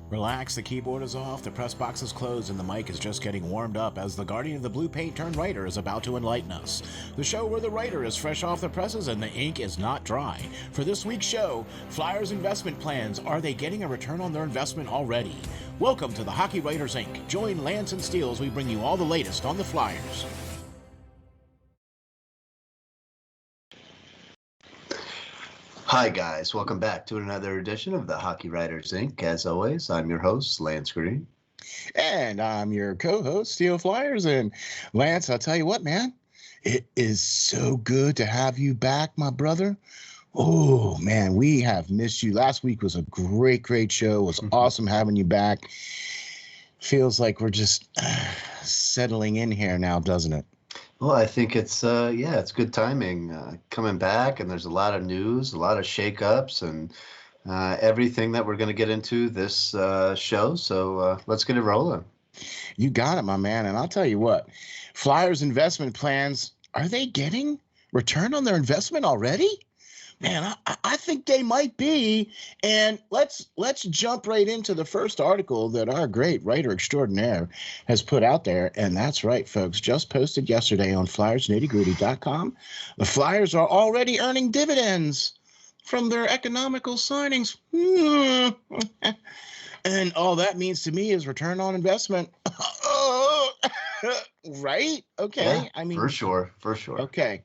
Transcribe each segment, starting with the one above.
Relax, the keyboard is off, the press box is closed, and the mic is just getting warmed up as the guardian of the blue paint turned writer is about to enlighten us. The show where the writer is fresh off the presses and the ink is not dry. For this week's show, Flyers investment plans. Are they getting a return on their investment already? Welcome to the Hockey Writers Inc. Join Lance and Steel as we bring you all the latest on the Flyers. Hi guys, welcome back to another edition of the Hockey Writers Inc. As always, I'm your host, Lance Green. And I'm your co-host, SteelFlyers. And Lance, I'll tell you what, man, it is so good to have you back, my brother. Oh, man, we have missed you. Last week was a great show. It was awesome having you back. Feels like we're just settling in here now, doesn't it? Well, I think it's good timing coming back, and there's a lot of news, a lot of shakeups, and everything that we're going to get into this show. So let's get it rolling. You got it, my man. And I'll tell you what, Flyers investment plans, are they getting return on their investment already? Man, I think they might be. And let's jump right into the first article that our great writer extraordinaire has put out there. And that's right, folks, just posted yesterday on FlyersNittyGritty.com. The Flyers are already earning dividends from their economical signings. And all that means to me is return on investment. Right? Okay. Yeah, I mean, for sure. Okay.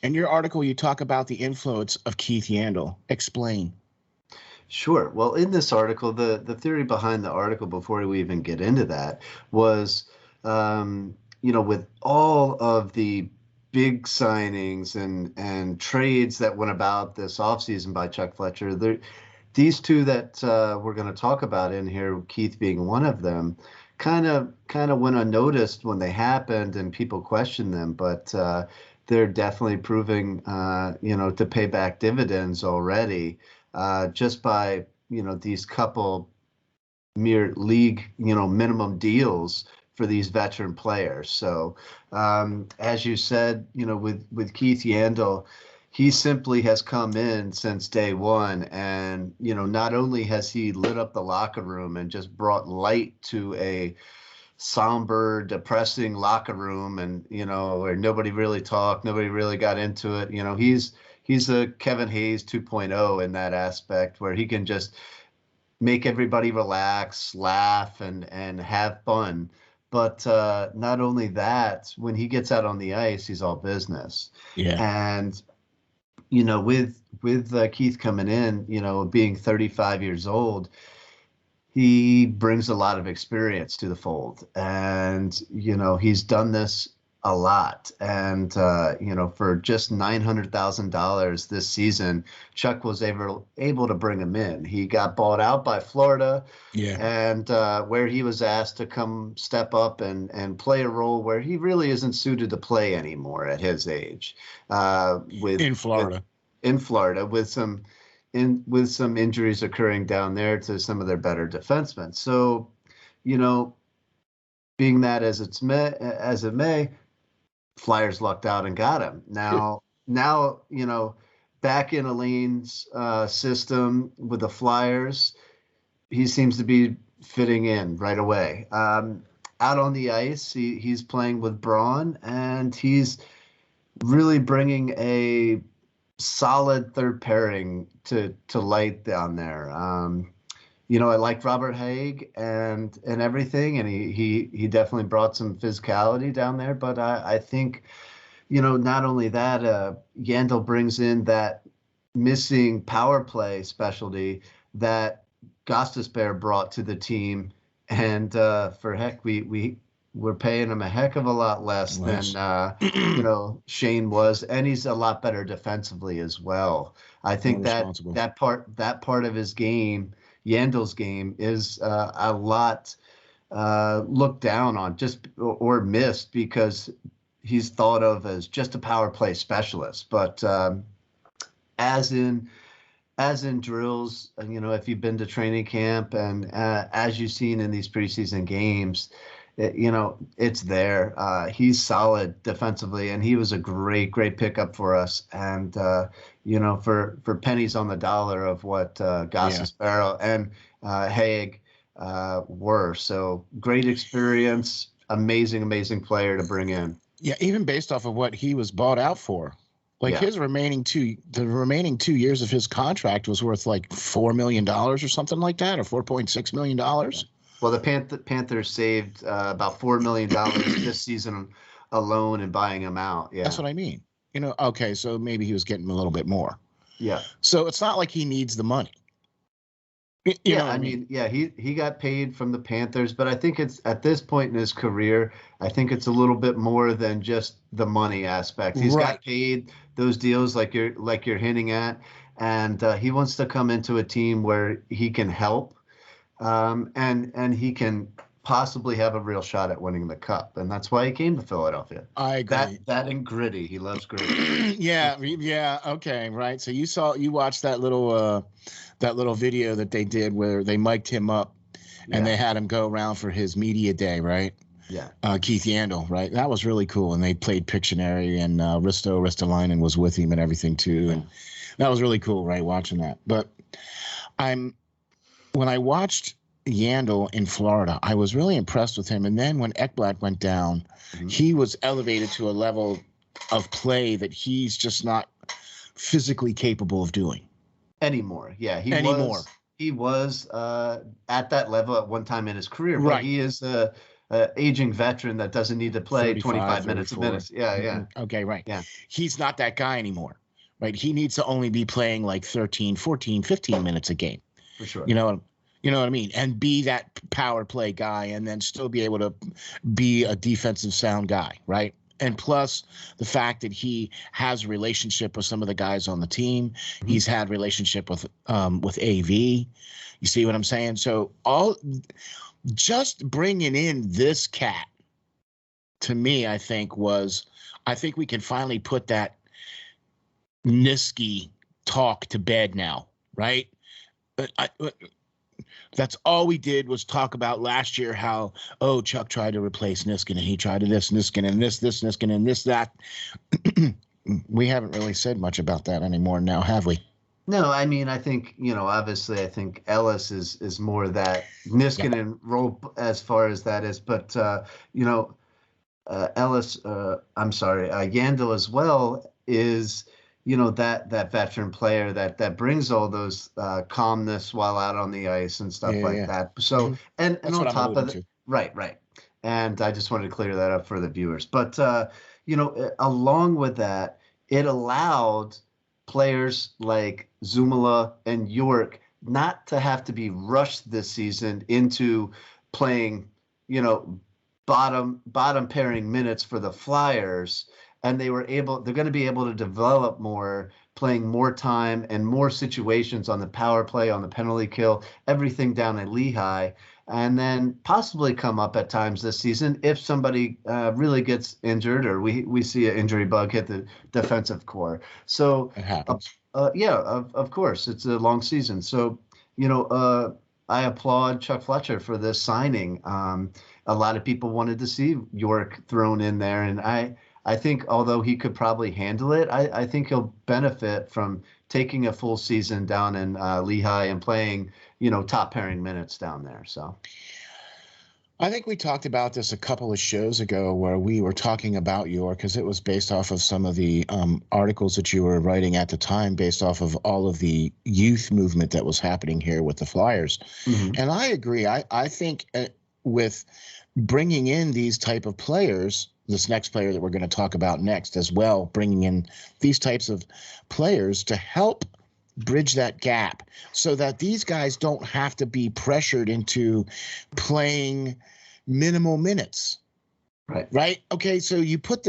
In your article, you talk about the influence of Keith Yandle. Explain. Sure. Well, in this article, the theory behind the article, before we even get into that, was, with all of the big signings and trades that went about this offseason by Chuck Fletcher, these two that we're going to talk about in here, Keith being one of them, kind of went unnoticed when they happened and people questioned them, but they're definitely proving, to pay back dividends already, just by, these couple mere league, minimum deals for these veteran players. So, as you said, with Keith Yandle, he simply has come in since day one, and, not only has he lit up the locker room and just brought light to a somber, depressing locker room, and where nobody really talked, nobody really got into it. He's a Kevin Hayes 2.0 in that aspect, where he can just make everybody relax, laugh, and have fun. But not only that, when he gets out on the ice, he's all business. Yeah. And with Keith coming in, being 35 years old, he brings a lot of experience to the fold, and he's done this a lot. And for just $900,000 this season, Chuck was able to bring him in. He got bought out by Florida, and where he was asked to come step up and play a role where he really isn't suited to play anymore at his age. In Florida, with some injuries occurring down there to some of their better defensemen. So, being that as it may, Flyers lucked out and got him. Now, back in Alain's system with the Flyers, he seems to be fitting in right away. Out on the ice, he's playing with Braun, and he's really bringing a solid third pairing to light down there. I like Robert Haig and everything, and he definitely brought some physicality down there. But I think, not only that, Yandle brings in that missing power play specialty that Gostisbehere brought to the team, and for heck, we're paying him a heck of a lot less than Shane was, and he's a lot better defensively as well. I think that part of his game, Yandle's game, is a lot looked down on, or missed, because he's thought of as just a power play specialist. But as in drills, if you've been to training camp, and as you've seen in these preseason games, it's there. He's solid defensively, and he was a great pickup for us. And, for pennies on the dollar of what Gostisbehere and Haig were. So great experience, amazing player to bring in. Yeah, even based off of what he was bought out for. Like Yeah. the remaining 2 years of his contract was worth like $4 million or something like that, or $4.6 million. Well, the Panthers saved about $4 million this season alone in buying him out. Yeah. That's what I mean. Okay, so maybe he was getting a little bit more. Yeah. So it's not like he needs the money. I mean, he got paid from the Panthers, but I think it's at this point in his career, I think it's a little bit more than just the money aspect. He's got paid those deals like you're hinting at, and he wants to come into a team where he can help, and he can possibly have a real shot at winning the cup, and that's why he came to Philadelphia. I agree. That and gritty. He loves gritty. yeah. Okay, right. So you watched that little video that they did where they mic'd him up and they had him go around for his media day, right? Yeah. Keith Yandel, right? That was really cool. And they played Pictionary, and Risto Ristolainen was with him and everything too. And that was really cool, right? Watching that. But when I watched Yandel in Florida, I was really impressed with him. And then when Ekblad went down, he was elevated to a level of play that he's just not physically capable of doing anymore. Yeah, he was at that level at one time in his career, but he is a aging veteran that doesn't need to play 25 minutes a minute. Yeah. Okay, right. Yeah. He's not that guy anymore, right? He needs to only be playing like 13, 14, 15 minutes a game. For sure. You know what I mean? And be that power play guy, and then still be able to be a defensive sound guy, right? And plus the fact that he has a relationship with some of the guys on the team. He's had relationship with AV. You see what I'm saying? So just bringing in this cat, to me, I think we can finally put that Niski talk to bed now, right? That's all we did was talk about last year how, Chuck tried to replace Niskin, and he tried to this Niskin and this Niskin and this, that. We haven't really said much about that anymore now, have we? No, I mean, I think, obviously, I think Ellis is more that Niskanen role as far as that is. But, Ellis, Yandel as well is, that veteran player that brings all those calmness while out on the ice and stuff that. So, and on top of it, right. And I just wanted to clear that up for the viewers. But, along with that, it allowed players like Zumala and York not to have to be rushed this season into playing, bottom pairing minutes for the Flyers. And they're going to be able to develop more, playing more time and more situations on the power play, on the penalty kill, everything down at Lehigh, and then possibly come up at times this season if somebody really gets injured or we see an injury bug hit the defensive core. So it happens. Of course, it's a long season. So, I applaud Chuck Fletcher for this signing. A lot of people wanted to see York thrown in there, and I think although he could probably handle it, I think he'll benefit from taking a full season down in Lehigh and playing, top pairing minutes down there. So I think we talked about this a couple of shows ago where we were talking about York because it was based off of some of the articles that you were writing at the time, based off of all of the youth movement that was happening here with the Flyers. And I agree. I think with bringing in these type of players, this next player that we're going to talk about next as well, bringing in these types of players to help bridge that gap so that these guys don't have to be pressured into playing minimal minutes. Right. Okay. So you put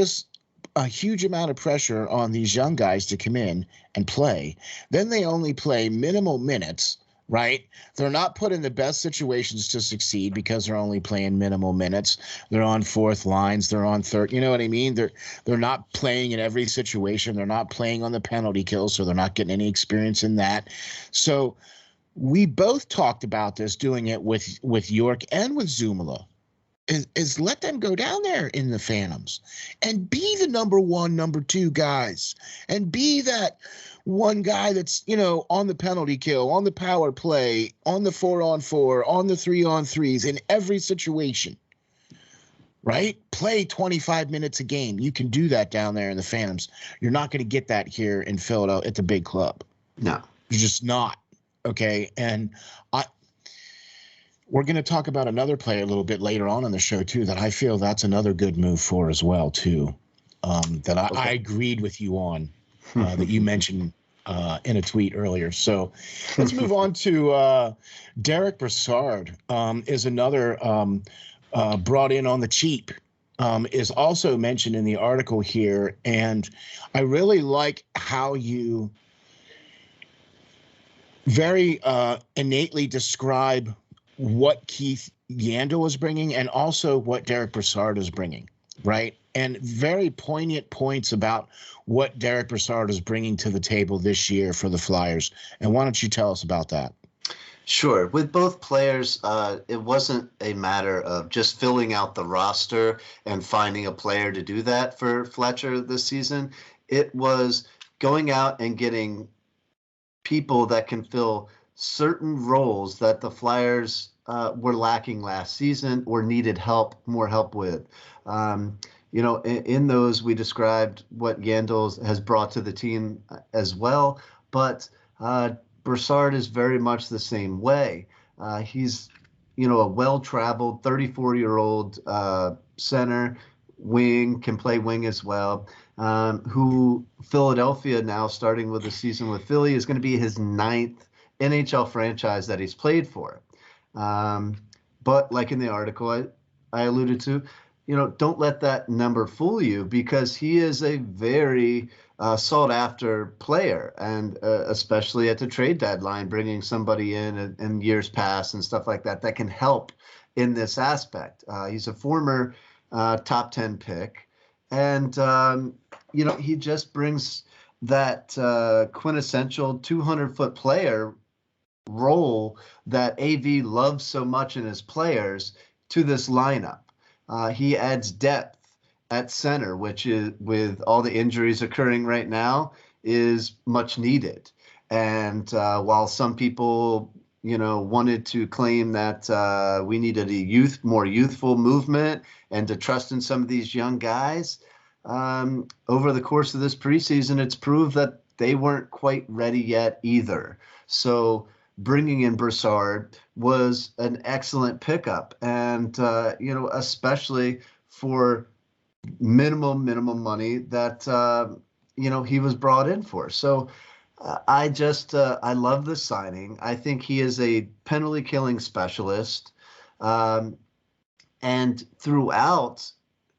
a huge amount of pressure on these young guys to come in and play. Then they only play minimal minutes. Right? They're not put in the best situations to succeed because they're only playing minimal minutes. They're on fourth lines. They're on third. You know what I mean? They're not playing in every situation. They're not playing on the penalty kill, so they're not getting any experience in that. So we both talked about this, doing it with York and with Zumala. is let them go down there in the Phantoms and be the number one, number two guys, and be that one guy that's, on the penalty kill, on the power play, on the 4-on-4, on the 3-on-3s in every situation. Right? Play 25 minutes a game. You can do that down there in the Phantoms. You're not going to get that here in Philadelphia at the big club. No. You're just not. Okay. And we're going to talk about another player a little bit later on in the show, too, that I feel that's another good move for as well, too, that I agreed with you on, that you mentioned in a tweet earlier. So let's move on to Derek Brassard is another brought in on the cheap, is also mentioned in the article here. And I really like how you very innately describe what Keith Yandel is bringing and also what Derek Brassard is bringing, right? And very poignant points about what Derek Brassard is bringing to the table this year for the Flyers. And why don't you tell us about that? Sure. With both players, it wasn't a matter of just filling out the roster and finding a player to do that for Fletcher this season. It was going out and getting people that can fill certain roles that the Flyers were lacking last season or needed more help with. In those, we described what Yandel has brought to the team as well, but Brassard is very much the same way. He's, a well-traveled 34-year-old center, wing, can play wing as well, who Philadelphia now, starting with the season with Philly, is going to be his 9th NHL franchise that he's played for. But like in the article I alluded to, don't let that number fool you, because he is a very sought-after player, and especially at the trade deadline, bringing somebody in years past and stuff like that can help in this aspect. He's a former top 10 pick, and he just brings that quintessential 200-foot player role that AV loves so much in his players to this lineup. He adds depth at center, which is, with all the injuries occurring right now, is much needed. And while some people, wanted to claim that we needed a more youthful movement and to trust in some of these young guys, over the course of this preseason, it's proved that they weren't quite ready yet either. So bringing in Brassard was an excellent pickup, and especially for minimum money that he was brought in for. So I love the signing. I think he is a penalty killing specialist, and throughout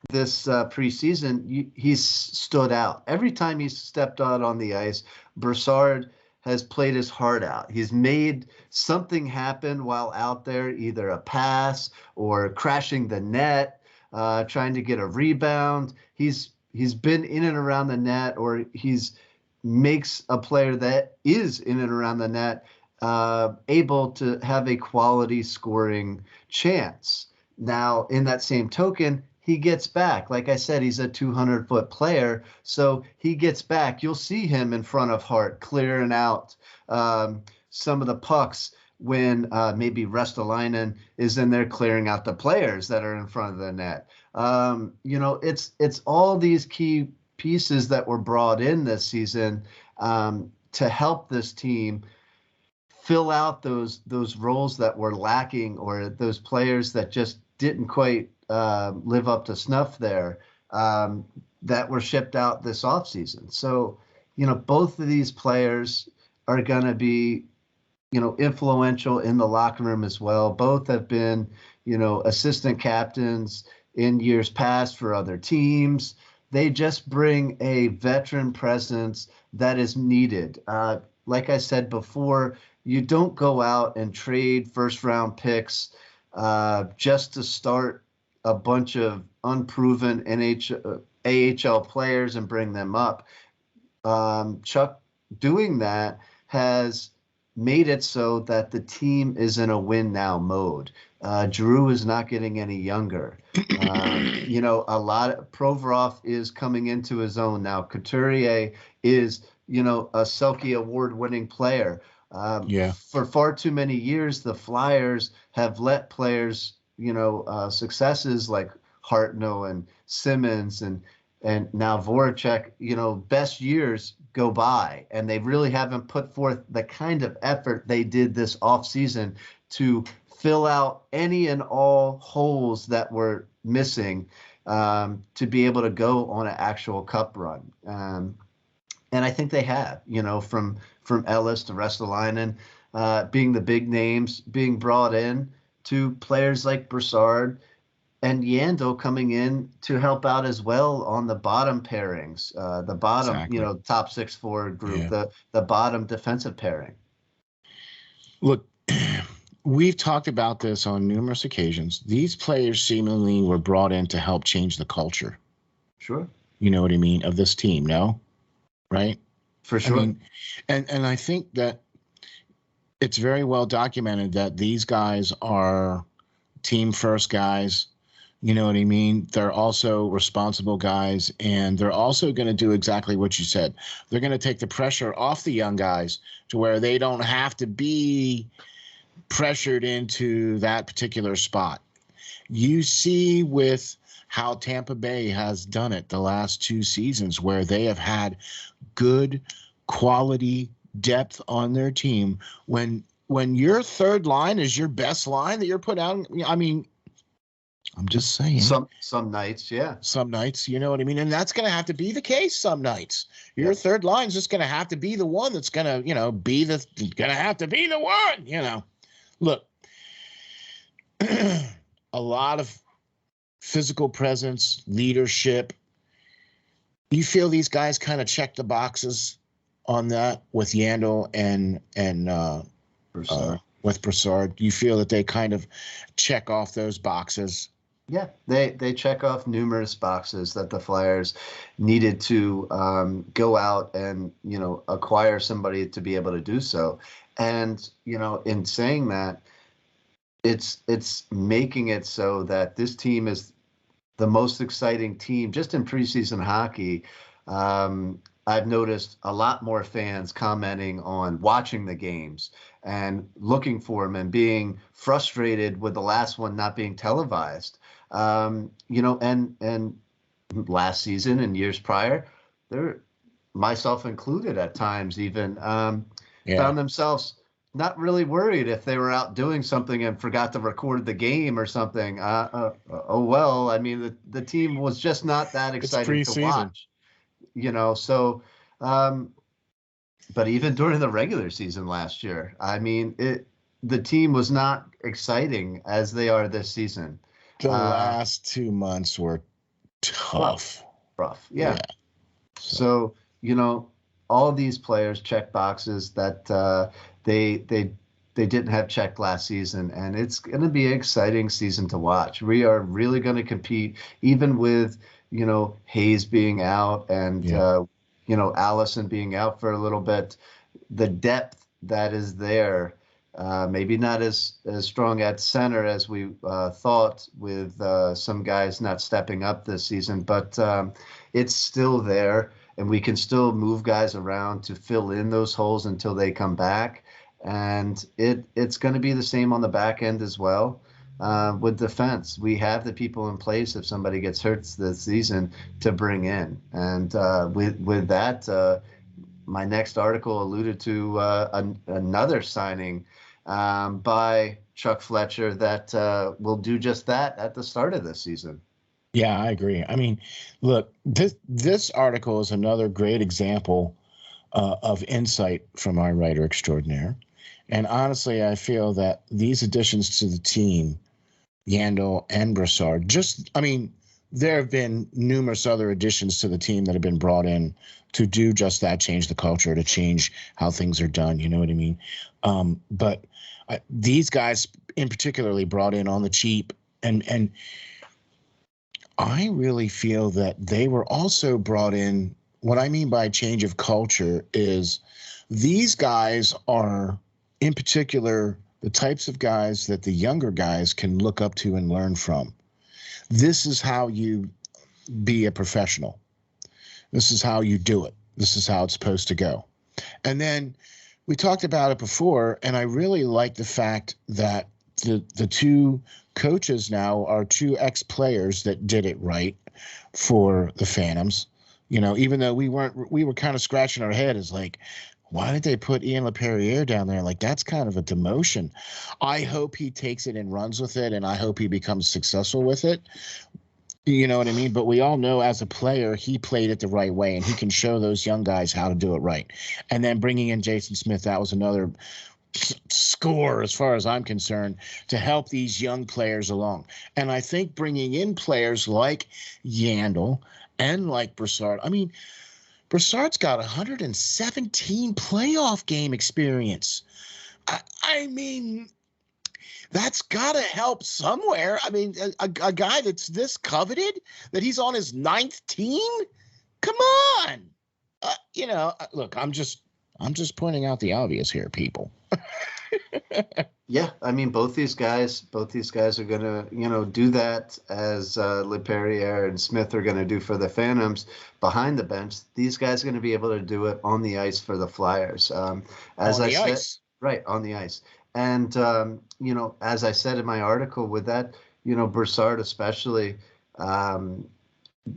this preseason, he's stood out. Every time he's stepped out on the ice, Brassard has played his heart out. He's made something happen while out there, either a pass or crashing the net, trying to get a rebound. He's been in and around the net, or makes a player that is in and around the net able to have a quality scoring chance. Now, in that same token, he gets back. Like I said, he's a 200-foot player, so he gets back. You'll see him in front of Hart clearing out some of the pucks when maybe Ristolainen is in there clearing out the players that are in front of the net. It's all these key pieces that were brought in this season to help this team fill out those roles that were lacking, or those players that just didn't quite live up to snuff there, that were shipped out this offseason. So, both of these players are going to be, influential in the locker room as well. Both have been, assistant captains in years past for other teams. They just bring a veteran presence that is needed. Like I said before, you don't go out and trade first-round picks just to start a bunch of unproven AHL players and bring them up. Chuck doing that has made it so that the team is in a win now mode. Drew is not getting any younger. Provorov is coming into his own now. Couturier is, a Selke award-winning player. Yeah. For far too many years, the Flyers have let players, successes like Hartnell and Simmons and now Voracek, best years go by, and they really haven't put forth the kind of effort they did this offseason to fill out any and all holes that were missing to be able to go on an actual cup run. And I think they have, from Ellis to Ristolainen, being the big names being brought in, to players like Brassard and Yandel coming in to help out as well on the bottom pairings, the bottom, Exactly. top 6 forward group, Yeah. the bottom defensive pairing. Look, we've talked about this on numerous occasions. These players seemingly were brought in to help change the culture. Sure. You know what I mean? Of this team, no? Right? For sure. I mean, and I think that it's very well documented that these guys are team first guys. You know what I mean? They're also responsible guys, and they're also going to do exactly what you said. They're going to take the pressure off the young guys to where they don't have to be pressured into that particular spot. You see with how Tampa Bay has done it the last 2 seasons, where they have had good quality depth on their team. When your third line is your best line that you're put out, I mean, I'm just saying. Some nights, yeah. Some nights, you know what I mean? And that's going to have to be the case some nights. Your third line's just going to have to be the one that's going to, have to be the one, Look, a lot of physical presence, leadership. You feel these guys kind of check the boxes on that with Yandel and Brassard. With Brassard? You feel that they kind of check off those boxes? Yeah, they check off numerous boxes that the Flyers needed to go out and, acquire somebody to be able to do so. And, in saying that, it's making it so that this team is the most exciting team just in preseason hockey. I've noticed a lot more fans commenting on watching the games and looking for them and being frustrated with the last one not being televised. And last season and years prior, they're, myself included at times even, found themselves not really worried if they were out doing something and forgot to record the game or something. Well, I mean, the team was just not that exciting to watch, so, but even during the regular season last year, I mean, the team was not exciting as they are this season. The last 2 months were tough. Rough. Yeah. So, all these players check boxes that they didn't have checked last season, and it's going to be an exciting season to watch. We are really going to compete, even with Hayes being out and Allison being out for a little bit. The depth that is there, maybe not as strong at center as we thought, with some guys not stepping up this season, but it's still there. And we can still move guys around to fill in those holes until they come back. And it's going to be the same on the back end as well. With defense, we have the people in place if somebody gets hurt this season to bring in. And with that, my next article alluded to another signing by Chuck Fletcher that will do just that at the start of this season. Yeah, I agree. I mean, look, this article is another great example of insight from our writer extraordinaire. And honestly, I feel that these additions to the team, Yandel and Brassard, there have been numerous other additions to the team that have been brought in to do just that, change the culture, to change how things are done. You know what I mean? But these guys in particularly brought in on the cheap, and I really feel that they were also brought in. What I mean by change of culture is these guys are, in particular, the types of guys that the younger guys can look up to and learn from. This is how you be a professional. This is how you do it. This is how it's supposed to go. And then we talked about it before, and I really like the fact that the two coaches now are two ex-players that did it right for the Phantoms. You know, even though we were kind of scratching our head as like, why did they put Ian LePerrier down there? Like, that's kind of a demotion. I hope he takes it and runs with it, and I hope he becomes successful with it. You know what I mean? But we all know as a player, he played it the right way, and he can show those young guys how to do it right. And then bringing in Jason Smith, that was another score as far as I'm concerned to help these young players along. And I think bringing in players like Yandel and like Brassard, I mean, Brassard's got 117 playoff game experience. I mean, that's got to help somewhere. I mean, a guy that's this coveted, that he's on his 9th team? Come on. You know, look, I'm just pointing out the obvious here, people. Yeah, I mean, both these guys are gonna, do that as LePerrier and Smith are gonna do for the Phantoms behind the bench. These guys are gonna be able to do it on the ice for the Flyers. As I said, right on the ice. And as I said in my article with that, Brassard especially,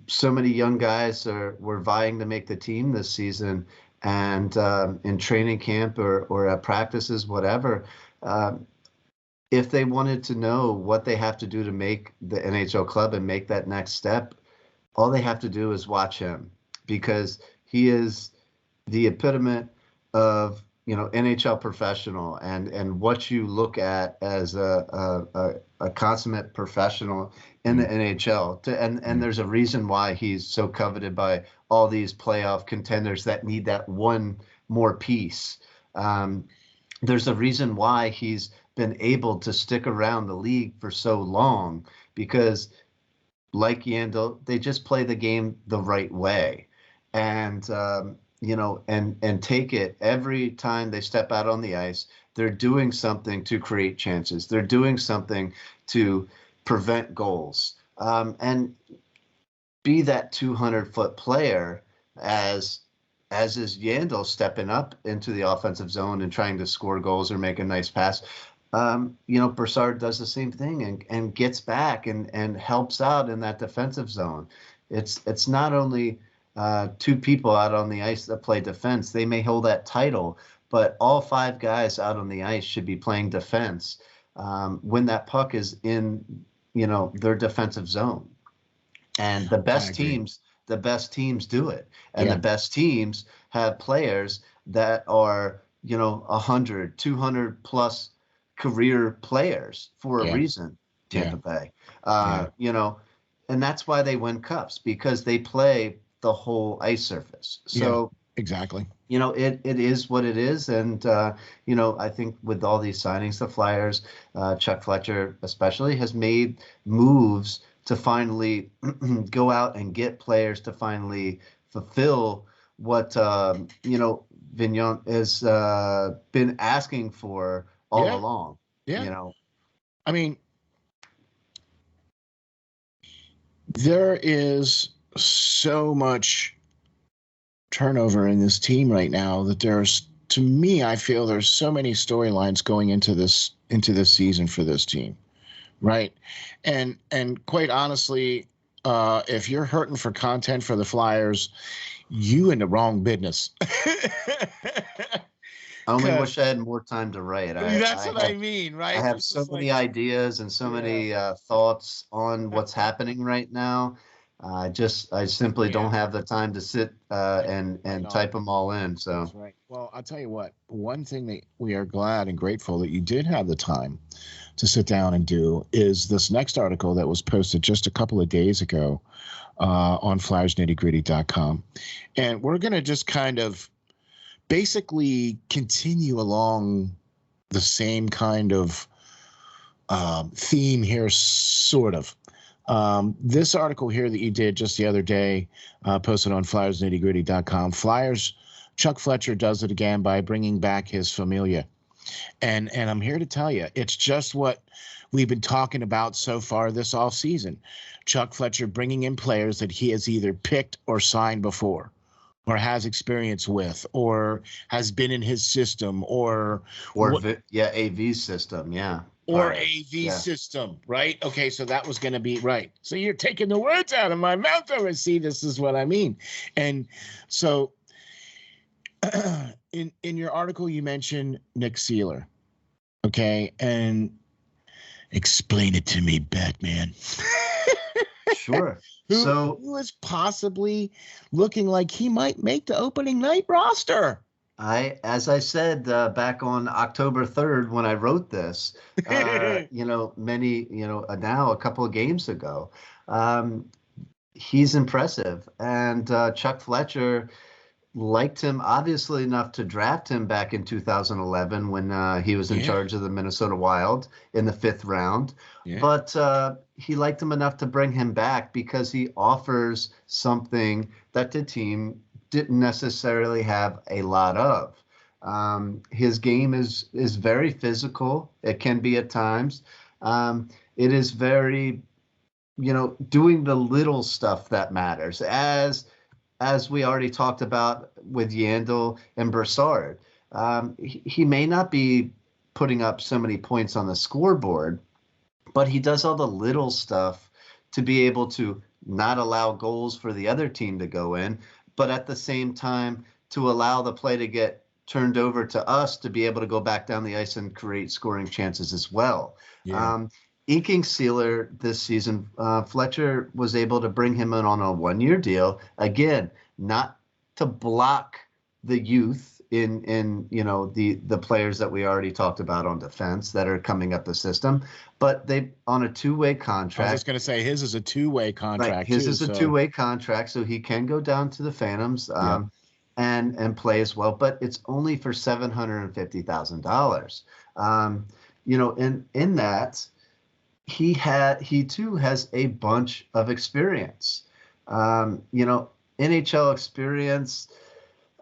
so many young guys were vying to make the team this season. And in training camp or at practices, whatever, if they wanted to know what they have to do to make the NHL club and make that next step, all they have to do is watch him, because he is the epitome of NHL professional and what you look at as a consummate professional in the NHL. And there's a reason why he's so coveted by all these playoff contenders that need that one more piece. There's a reason why he's been able to stick around the league for so long, because like Yandel, they just play the game the right way. And and take it every time they step out on the ice. They're doing something to create chances. They're doing something to prevent goals. And be that 200-foot player as is Yandel stepping up into the offensive zone and trying to score goals or make a nice pass. Brassard does the same thing and gets back and helps out in that defensive zone. It's not only two people out on the ice that play defense. They may hold that title, but all 5 guys out on the ice should be playing defense when that puck is in, their defensive zone. And the best teams do it. And the best teams have players that are, 100, 200 plus career players for a reason, Tampa Bay. And that's why they win cups, because they play the whole ice surface. So exactly. It is what it is. And, I think with all these signings, the Flyers, Chuck Fletcher especially, has made moves to finally go out and get players to finally fulfill what, Vigneault has been asking for all along. Yeah. I mean, there is so much turnover in this team right now that to me, I feel there's so many storylines going into this season for this team, right? And quite honestly, if you're hurting for content for the Flyers, you in the wrong business. I only wish I had more time to write. That's what I mean, right? I have so many ideas and so many thoughts on what's happening right now. I simply don't have the time to sit and type them all in. So that's right. Well, I'll tell you what. One thing that we are glad and grateful that you did have the time to sit down and do is this next article that was posted just a couple of days ago on FlyersNittyGritty.com, and we're going to just kind of basically continue along the same kind of theme here, sort of. This article here that you did just the other day, posted on FlyersNittyGritty.com. Chuck Fletcher does it again by bringing back his Famiglia. And I'm here to tell you, it's just what we've been talking about so far this offseason. Chuck Fletcher bringing in players that he has either picked or signed before, or has experience with, or has been in his system, or AV system, yeah. Or Prior. AV system, right? Okay, so that was going to be right. So you're taking the words out of my mouth over. See, this is what I mean. And so in your article, you mentioned Nick Seeler. Okay, and explain it to me, Batman. Sure. Who is possibly looking like he might make the opening night roster? As I said back on October 3rd when I wrote this, now a couple of games ago, he's impressive. And Chuck Fletcher liked him obviously enough to draft him back in 2011 when he was in charge of the Minnesota Wild in the 5th round. Yeah. But he liked him enough to bring him back because he offers something that the team didn't necessarily have a lot of. His game is very physical. It can be at times. It is very, doing the little stuff that matters, as we already talked about with Yandel and Brassard. He may not be putting up so many points on the scoreboard, but he does all the little stuff to be able to not allow goals for the other team to go in, but at the same time to allow the play to get turned over to us to be able to go back down the ice and create scoring chances as well. Yeah. Inking Seeler this season, Fletcher was able to bring him in on a 1-year deal. Again, not to block the youth in the players that we already talked about on defense that are coming up the system, but they on a 2-way contract. I was just going to say his is a 2-way contract. Right, his is a 2-way contract, so he can go down to the Phantoms and play as well, but it's only for $750,000. In that he too has a bunch of experience. NHL experience.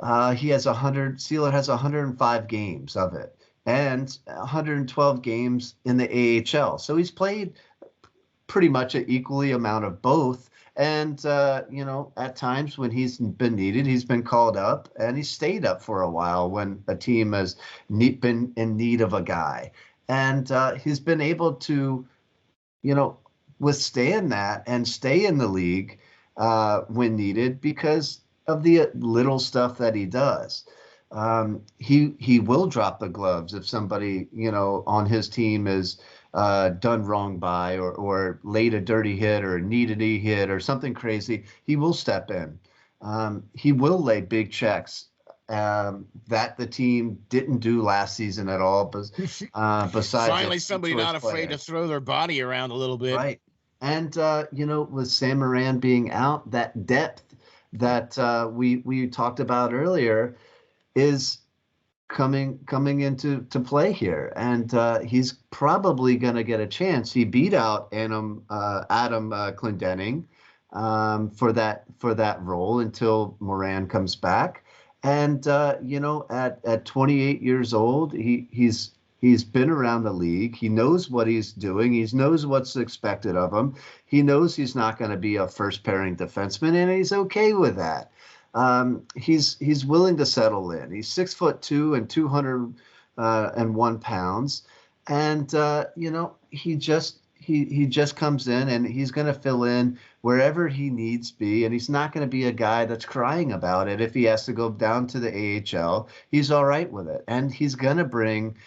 Seeler has 105 games of it and 112 games in the AHL. So he's played pretty much an equally amount of both. And, at times when he's been needed, he's been called up and he stayed up for a while when a team has been in need of a guy. And he's been able to, withstand that and stay in the league when needed because of the little stuff that he does. He will drop the gloves if somebody, on his team is done wrong by or laid a dirty hit or needed a hit or something crazy. He will step in. He will lay big checks that the team didn't do last season at all. Besides finally somebody not afraid to throw their body around a little bit. Right. And, with Sam Moran being out, that depth that we talked about earlier is coming into play here, and he's probably going to get a chance. He beat out Adam Clendening for that role until Moran comes back, and at 28 years old, He's been around the league. He knows what he's doing. He knows what's expected of him. He knows he's not going to be a first pairing defenseman, and he's okay with that. He's willing to settle in. He's 6'2" and 201 pounds, and he just comes in and he's going to fill in wherever he needs be, and he's not going to be a guy that's crying about it. If he has to go down to the AHL, he's all right with it, and he's going to bring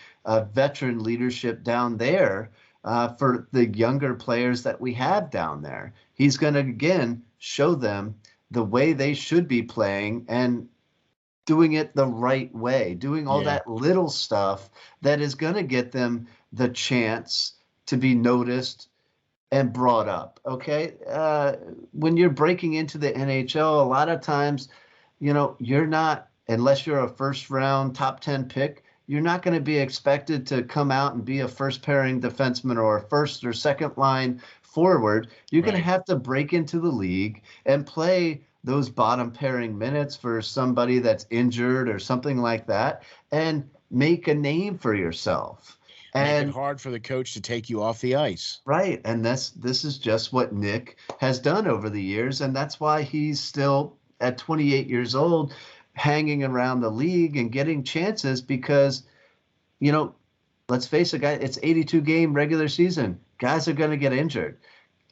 veteran leadership down there for the younger players that we have down there. He's going to, again, show them the way they should be playing and doing it the right way, doing all that little stuff that is going to get them the chance to be noticed and brought up. Okay. When you're breaking into the NHL, a lot of times, you're not, unless you're a first round top 10 pick, you're not going to be expected to come out and be a first pairing defenseman or a first or second line forward. You're going to have to break into the league and play those bottom pairing minutes for somebody that's injured or something like that. And make a name for yourself. Make it And hard for the coach to take you off the ice. right. And this is just what Nick has done over the years. And that's why he's still at 28 years old hanging around the league and getting chances because, let's face it, guys, it's 82 game regular season. Guys are going to get injured.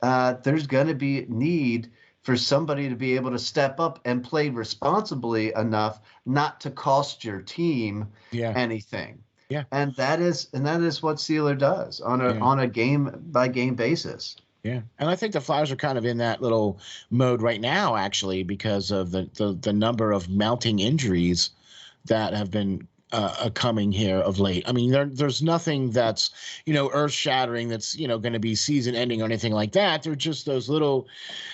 There's going to be need for somebody to be able to step up and play responsibly enough not to cost your team anything. Yeah. And that is what Sealer does on a game by game basis. Yeah. And I think the Flyers are kind of in that little mode right now, actually, because of the number of mounting injuries that have been coming here of late. I mean, there's nothing that's, earth shattering that's, going to be season ending or anything like that. They're just those little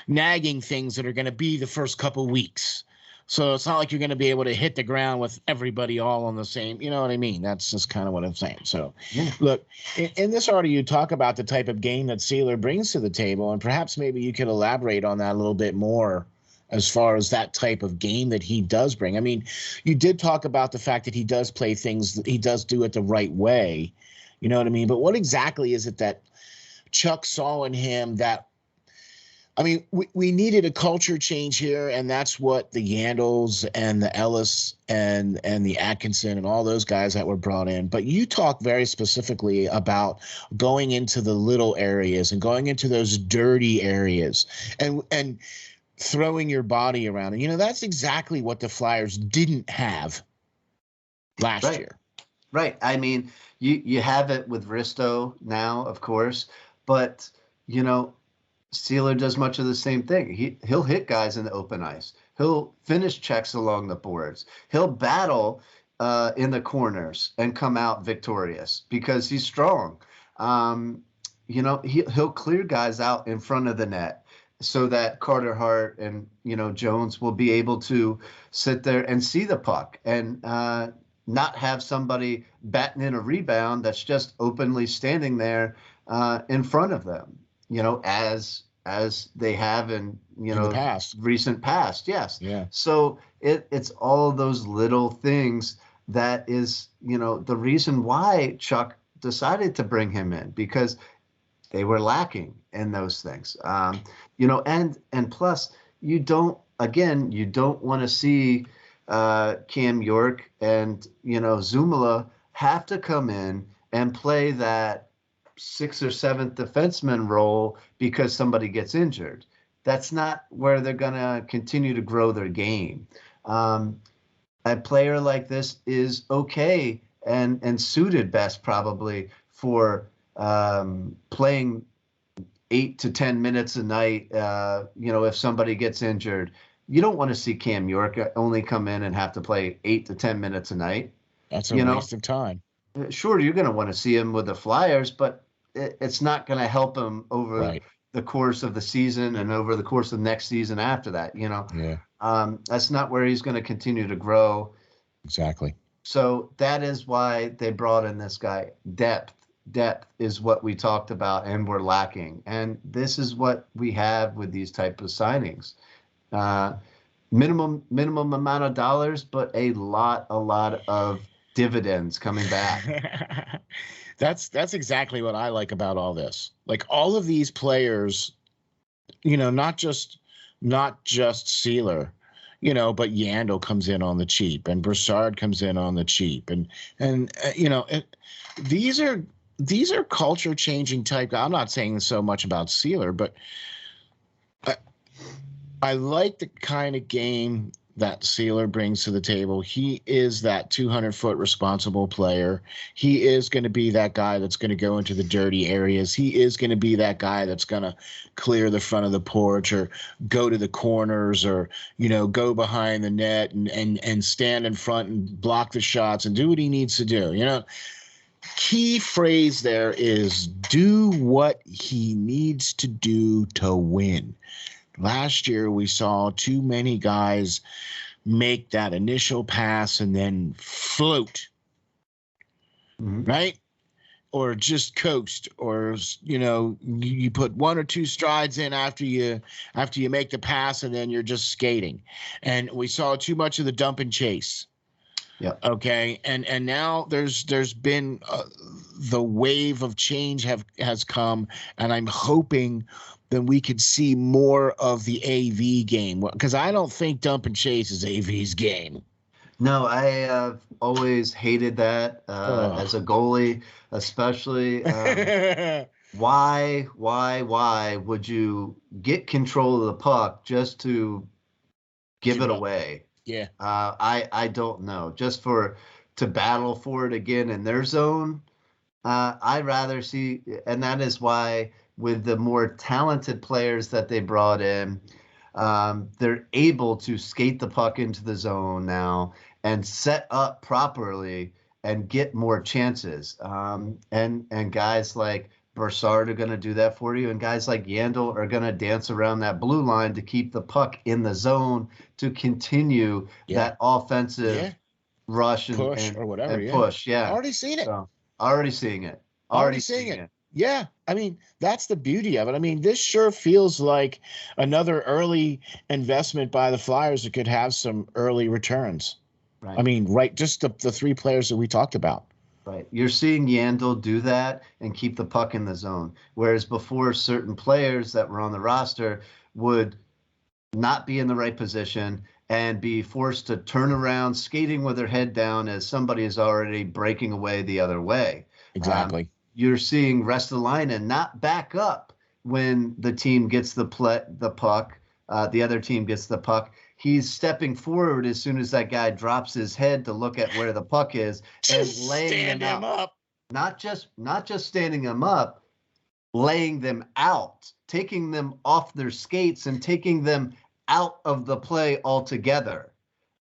nagging things that are going to be the first couple weeks. So it's not like you're going to be able to hit the ground with everybody all on the same, you know what I mean? That's just kind of what I'm saying. So look, in this article, you talk about the type of game that Sealer brings to the table, and perhaps maybe you could elaborate on that a little bit more as far as that type of game that he does bring. I mean, you did talk about the fact that he does play things, that he does do it the right way. You know what I mean? But what exactly is it that Chuck saw in him that, I mean, we needed a culture change here, and that's what the Yandles and the Ellis and the Atkinson and all those guys that were brought in. But you talk very specifically about going into the little areas and going into those dirty areas and throwing your body around. And, that's exactly what the Flyers didn't have last year. Right. I mean, you have it with Risto now, of course, but, Sealer does much of the same thing. He'll hit guys in the open ice. He'll finish checks along the boards. He'll battle in the corners and come out victorious because he's strong. He'll clear guys out in front of the net so that Carter Hart and, Jones will be able to sit there and see the puck and not have somebody batting in a rebound that's just openly standing there in front of them. As they have in the past. Recent past. Yes. Yeah. So it's all those little things that is, the reason why Chuck decided to bring him in, because they were lacking in those things. And plus you don't want to see Cam York and, Zumala have to come in and play that 6th or 7th defenseman role because somebody gets injured. That's not where they're going to continue to grow their game. A player like this is okay and suited best probably for playing 8 to 10 minutes a night. If somebody gets injured, you don't want to see Cam York only come in and have to play 8 to 10 minutes a night. That's a waste of time. Sure, you're going to want to see him with the Flyers, but it's not going to help him over the course of the season and over the course of next season after that, That's not where he's going to continue to grow. Exactly. So that is why they brought in this guy. Depth is what we talked about and we're lacking. And this is what we have with these type of signings. Minimum amount of dollars, but a lot of dividends coming back. That's exactly what I like about all this. Like all of these players, not just Sealer, but Yandle comes in on the cheap and Brassard comes in on the cheap. These are culture changing type. I'm not saying so much about Sealer, but I like the kind of game that Sealer brings to the table. He is that 200-foot responsible player. He is going to be that guy that's going to go into the dirty areas. He is going to be that guy that's going to clear the front of the porch or go to the corners or, go behind the net and stand in front and block the shots and do what he needs to do. Key phrase there is do what he needs to do to win. Last year, we saw too many guys make that initial pass and then float, right? Or just coast, or you put 1 or 2 strides in after you make the pass, and then you're just skating. And we saw too much of the dump and chase. Yeah. Okay, and now there's been the wave of change has come, and I'm hoping that we could see more of the AV game, because I don't think dump and chase is AV's game. No, I have always hated that as a goalie, especially. Why would you get control of the puck just to give it away? Yeah. I don't know. Just to battle for it again in their zone. I'd rather see, and that is why with the more talented players that they brought in, they're able to skate the puck into the zone now and set up properly and get more chances. And guys like Brassard are going to do that for you, and guys like Yandel are going to dance around that blue line to keep the puck in the zone to continue that offensive rush push or whatever. and push. Yeah, already seen it. So, already seeing it. Already seeing it. Yeah, I mean, that's the beauty of it. I mean, this sure feels like another early investment by the Flyers that could have some early returns. Right. I mean, just the three players that we talked about. Right. You're seeing Yandel do that and keep the puck in the zone. Whereas before, certain players that were on the roster would not be in the right position and be forced to turn around, skating with their head down as somebody is already breaking away the other way. Exactly. You're seeing Ristolainen not back up when the team gets the puck. The other team gets the puck. He's stepping forward as soon as that guy drops his head to look at where the puck is and laying them up. Not just standing them up, laying them out, taking them off their skates and taking them out of the play altogether.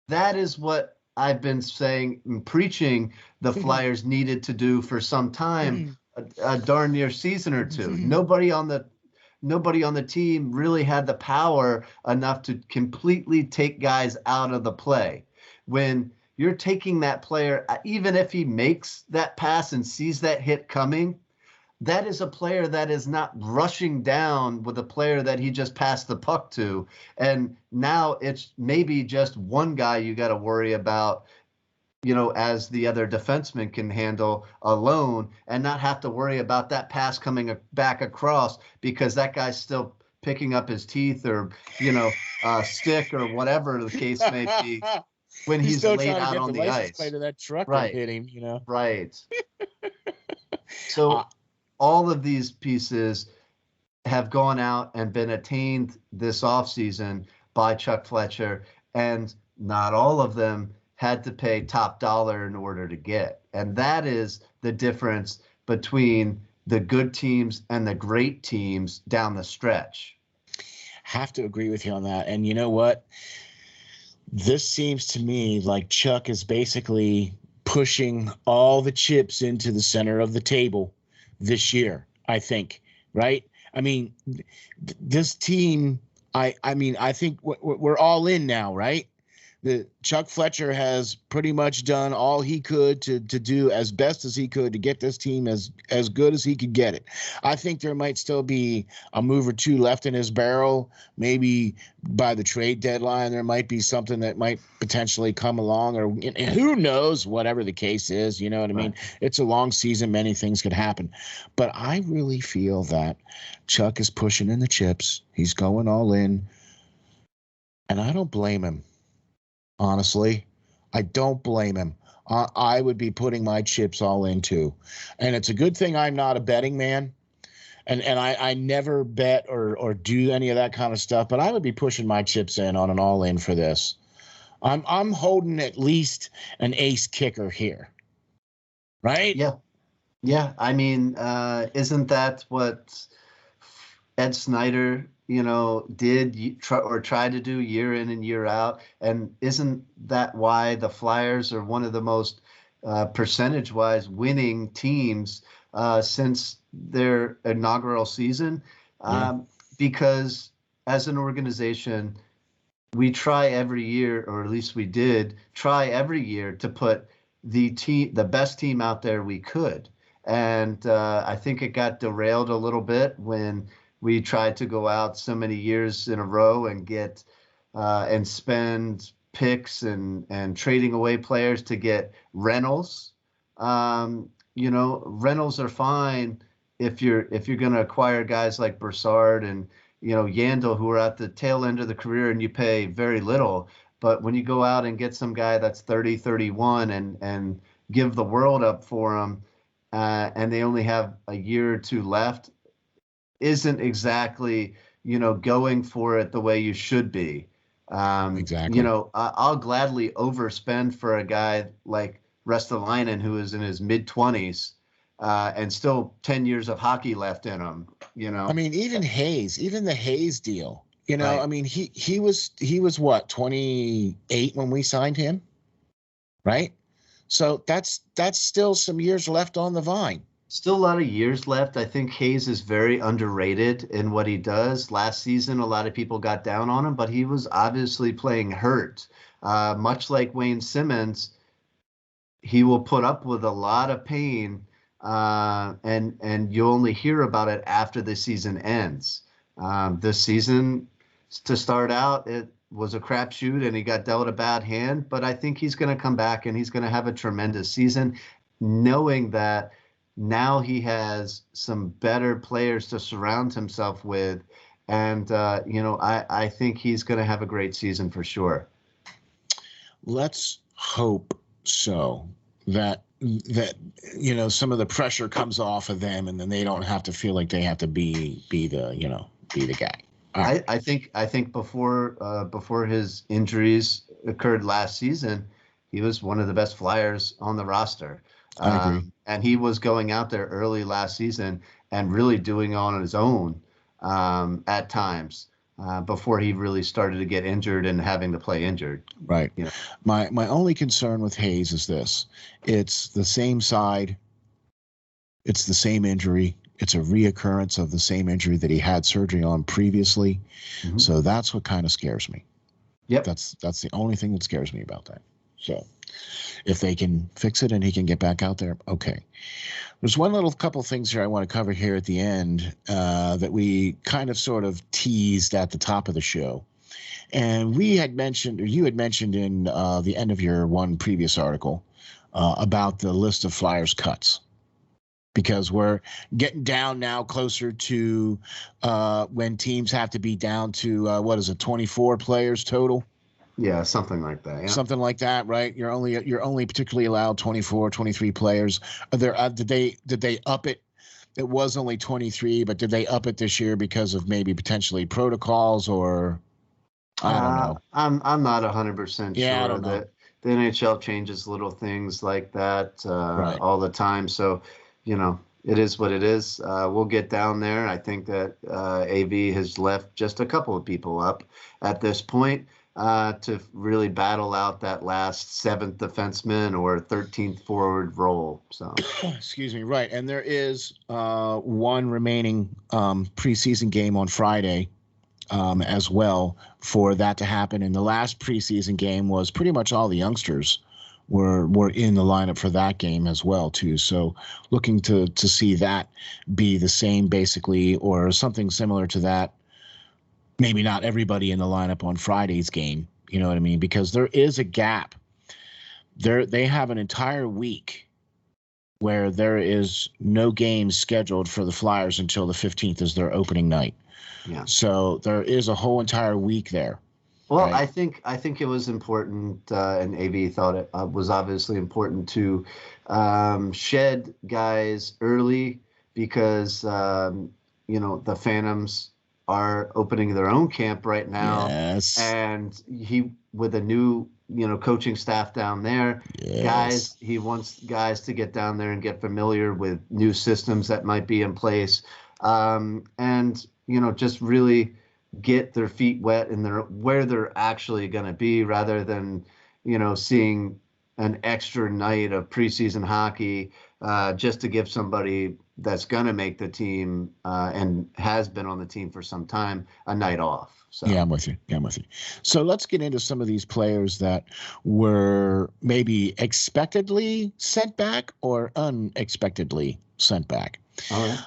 That is what I've been saying and preaching the Flyers needed to do for some time, a darn near season or two. Nobody on the team really had the power enough to completely take guys out of the play. When you're taking that player, even if he makes that pass and sees that hit coming, that is a player that is not rushing down with a player that he just passed the puck to. And now it's maybe just one guy you got to worry about, as the other defenseman can handle alone and not have to worry about that pass coming back across because that guy's still picking up his teeth or, stick or whatever the case may be when he's laid out on the ice. Plate of that truck right. Hit him, Right. So all of these pieces have gone out and been attained this offseason by Chuck Fletcher, and not all of them had to pay top dollar in order to get. And that is the difference between the good teams and the great teams down the stretch. Have to agree with you on that. And you know what? This seems to me like Chuck is basically pushing all the chips into the center of the table this year, I think, right? I mean, this team, I think we're all in now, right? Chuck Fletcher has pretty much done all he could to do as best as he could to get this team as good as he could get it. I think there might still be a move or two left in his barrel. Maybe by the trade deadline, there might be something that might potentially come along, or who knows, whatever the case is, you know what I mean? It's a long season. Many things could happen. But I really feel that Chuck is pushing in the chips. He's going all in. And I don't blame him. Honestly, I don't blame him. I would be putting my chips all in too. And it's a good thing I'm not a betting man. And I never bet or do any of that kind of stuff, but I would be pushing my chips in on an all in for this. I'm holding at least an ace kicker here. Right? Yeah. Yeah. I mean, isn't that what Ed Snyder did try to do year in and year out? And isn't that why the Flyers are one of the most percentage-wise winning teams since their inaugural season? Because as an organization, we try every year, or at least we did try every year, to put the best team out there we could. And I think it got derailed a little bit when we tried to go out so many years in a row and get and spend picks and trading away players to get rentals. Rentals are fine if you're going to acquire guys like Brassard and Yandel, who are at the tail end of the career and you pay very little. But when you go out and get some guy that's 30, 31 and give the world up for him, and they only have a year or two left, isn't exactly, going for it the way you should be. Exactly. I'll gladly overspend for a guy like Ristolainen, who is in his mid-20s, and still 10 years of hockey left in him. I mean, even the Hayes deal. Right. I mean, he was what, 28 when we signed him, right? So that's still some years left on the vine. Still a lot of years left. I think Hayes is very underrated in what he does. Last season, a lot of people got down on him, but he was obviously playing hurt. Much like Wayne Simmons, he will put up with a lot of pain, and you only hear about it after the season ends. This season, to start out, it was a crapshoot, and he got dealt a bad hand. But I think he's going to come back, and he's going to have a tremendous season, knowing that now he has some better players to surround himself with. And, I think he's going to have a great season for sure. Let's hope so that some of the pressure comes off of them, and then they don't have to feel like they have to be the guy. Right. I think before his injuries occurred last season, he was one of the best Flyers on the roster. I agree. And he was going out there early last season and really doing on his own at times before he really started to get injured and having to play injured. Right. My only concern with Hayes is this: it's the same side, it's the same injury, it's a reoccurrence of the same injury that he had surgery on previously. Mm-hmm. So that's what kind of scares me. Yep. That's the only thing that scares me about that. So if they can fix it and he can get back out there, okay. There's one little couple things here I want to cover here at the end that we kind of sort of teased at the top of the show. And we had mentioned, or you had mentioned in the end of your one previous article about the list of Flyers cuts. Because we're getting down now closer to when teams have to be down to, 24 players total? Yeah, something like that. Yeah. Something like that, right? You're only particularly allowed 24, 23 players. Are there did they up it? It was only 23, but did they up it this year because of maybe potentially protocols, or I don't know. I'm not 100% sure. I don't know. The NHL changes little things like that right. all the time. So, it is what it is. We'll get down there. I think that AV has left just a couple of people up at this point to really battle out that last 7th defenseman or 13th forward role. So, excuse me. Right. And there is one remaining preseason game on Friday as well for that to happen. And the last preseason game was pretty much all the youngsters were in the lineup for that game as well too. So looking to see that be the same basically, or something similar to that. Maybe not everybody in the lineup on Friday's game, you know what I mean? Because there is a gap. They have an entire week where there is no games scheduled for the Flyers until the 15th is their opening night. Yeah. So there is a whole entire week there. Well, right? I think it was important, and AV thought it was obviously important to shed guys early because the Phantoms are opening their own camp right now. Yes. And he, with a new, coaching staff down there, yes. He wants guys to get down there and get familiar with new systems that might be in place. And, just really get their feet wet in where they're actually going to be, rather than, seeing an extra night of preseason hockey just to give somebody that's going to make the team and has been on the team for some time a night off. So. Yeah, I'm with you. So let's get into some of these players that were maybe expectedly sent back or unexpectedly sent back. All right.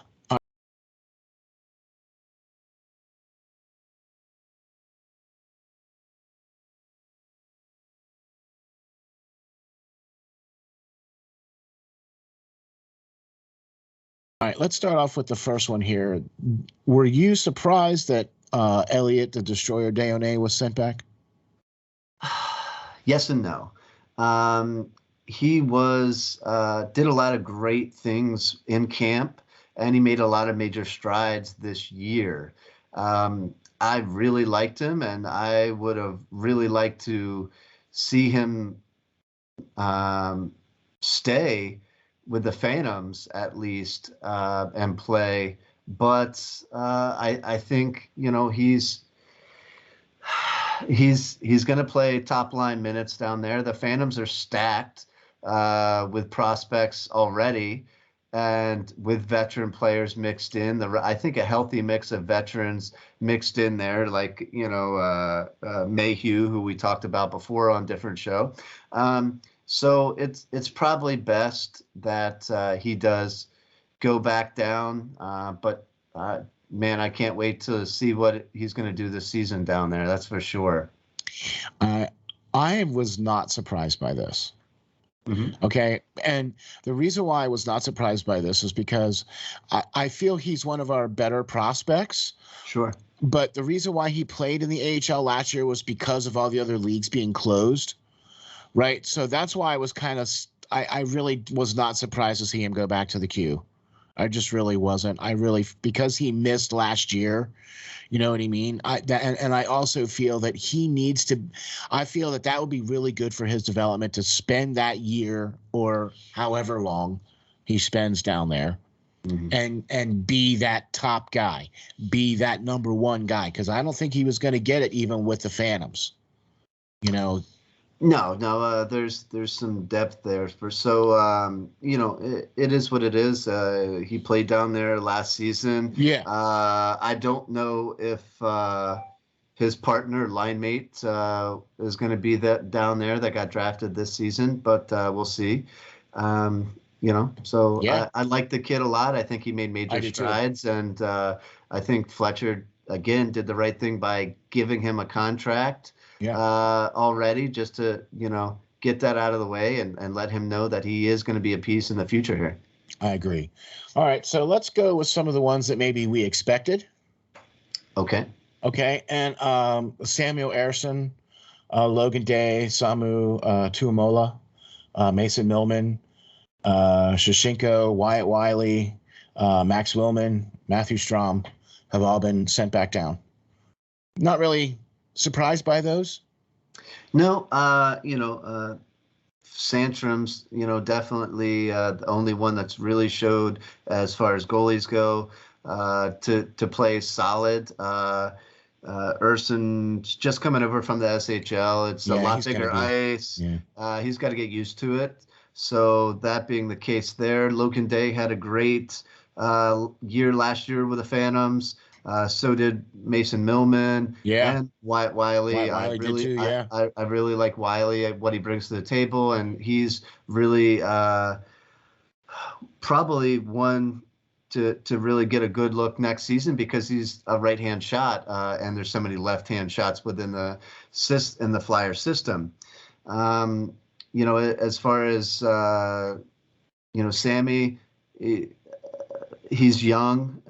All right, let's start off with the first one here. Were you surprised that Elliot, the Destroyer Deone, was sent back? Yes and no. He was did a lot of great things in camp, and he made a lot of major strides this year. I really liked him, and I would have really liked to see him stay with the Phantoms at least and play. But I think he's going to play top line minutes down there. The Phantoms are stacked with prospects already, and with veteran players mixed in. I think a healthy mix of veterans mixed in there, like Mayhew, who we talked about before on different show. So it's probably best that he does go back down. But man, I can't wait to see what he's going to do this season down there. That's for sure. I was not surprised by this. Mm-hmm. Okay. And the reason why I was not surprised by this is because I feel he's one of our better prospects. Sure. But the reason why he played in the AHL last year was because of all the other leagues being closed. Right. So that's why I was I really was not surprised to see him go back to the queue. I just really wasn't. Because he missed last year, you know what I mean? And I also feel that I feel that would be really good for his development to spend that year or however long he spends down there. Mm-hmm. and be that top guy, be that number one guy. Cause I don't think he was going to get it even with the Phantoms, you know? No. There's some depth there. It is what it is. He played down there last season. Yeah. I don't know if his partner, line mate, is going to be down there that got drafted this season, but we'll see. Yeah. I like the kid a lot. I think he made major strides, and I think Fletcher again did the right thing by giving him a contract. Yeah. Already, just to get that out of the way and let him know that he is going to be a piece in the future here. I agree. All right, so let's go with some of the ones that maybe we expected. Okay. And Samuel Ersson, Logan Day, Samu Tuamola, Mason Millman, Shashenko, Wyatt Wiley, Max Willman, Matthew Strom have all been sent back down. Not really surprised by those? No, Sandstrom's, definitely the only one that's really showed as far as goalies go to play solid. Erson's just coming over from the SHL. It's a lot bigger ice. Yeah. He's got to get used to it. So that being the case there, Logan Day had a great year last year with the Phantoms. So did Mason Millman and Wyatt Wiley. I really like Wiley, what he brings to the table, and he's really probably one to really get a good look next season because he's a right-hand shot, and there's so many left-hand shots within the Flyer system. As far as Sammy. He's young.